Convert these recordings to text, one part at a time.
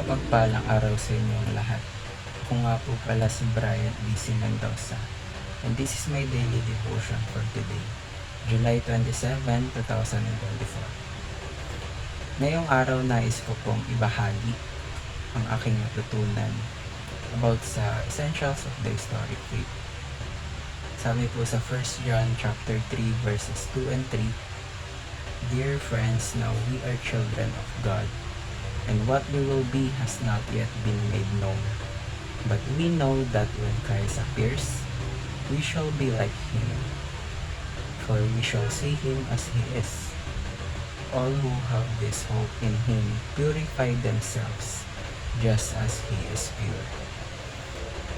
Mapagpalang araw sa inyong lahat. Ako nga po pala si Brian B.C. Mendoza, and this is my daily devotion for today, July 27, 2024. Ngayong araw nais ko pong ibahagi ang aking natutunan about sa essentials of the historic faith. Sabi po sa 1 John chapter 3 verses 2 and 3, "Dear friends, now we are children of God, and what we will be has not yet been made known. But we know that when Christ appears, we shall be like him, for we shall see him as he is. All who have this hope in him purify themselves, just as he is pure."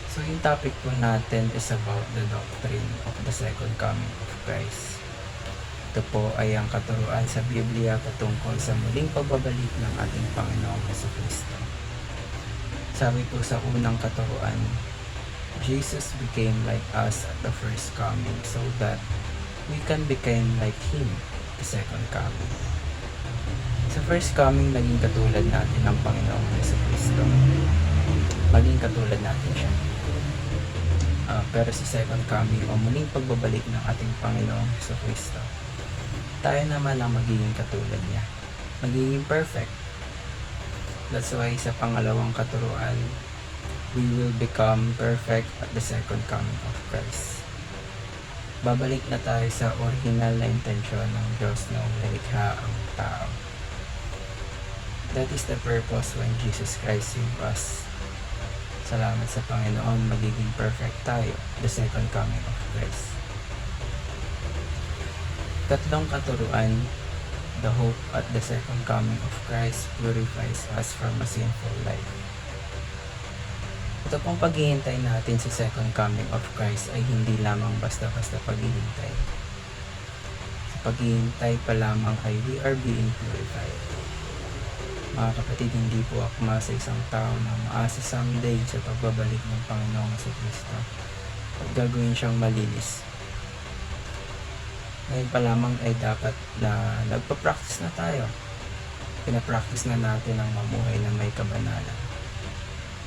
So yung topic po natin is about the doctrine of the second coming of Christ. Ito po ay ang katuruan sa Biblia patungkol sa muling pagbabalik ng ating Panginoong Jesucristo. Sabi po sa unang katuruan, Jesus became like us at the first coming so that we can become like Him the second coming. Sa first coming, naging katulad natin ng Panginoong Jesucristo. Maging katulad natin siya. Pero sa second coming o muling pagbabalik ng ating Panginoong Jesucristo, tayo naman ang magiging katulad niya. Magiging perfect. That's why sa pangalawang katuruan, we will become perfect at the second coming of Christ. Babalik na tayo sa original na intensyon ng Diyos na umilikha ang tao. That is the purpose when Jesus Christ saved us. Salamat sa Panginoon, magiging perfect tayo, the second coming of Christ. Tatlong katuruan, the hope at the second coming of Christ purifies us from a sinful life. Ito pong paghihintay natin sa second coming of Christ ay hindi lamang basta-basta paghihintay. Sa paghihintay pa lamang ay we are being purified. Mga kapatid, hindi po akma sa isang tao na maasa someday sa pagbabalik ng Panginoong Jesucristo at gagawin siyang malinis. Ngayon pa lamang ay dapat na nagpa-practice na tayo. Pinapractice na natin ang mamuhay na may kabanalan.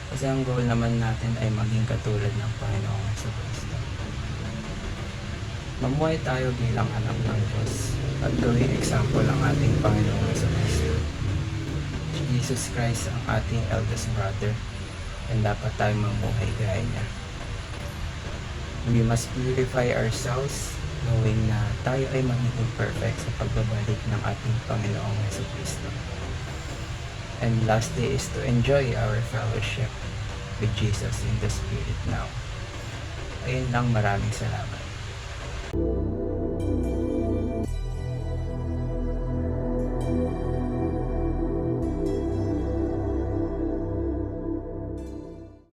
Kasi ang goal naman natin ay maging katulad ng Panginoong Jesucristo. Mamuhay tayo bilang anak ng Diyos at gawing example ang ating Panginoong Jesucristo. Jesus Christ ang ating eldest brother, and dapat tayong mamuhay gaya niya. We must purify ourselves, knowing na tayo ay magiging perfect sa pagbabalik ng ating Panginoong Jesucristo. And lastly is to enjoy our fellowship with Jesus in the Spirit now. Ayun lang, maraming salamat.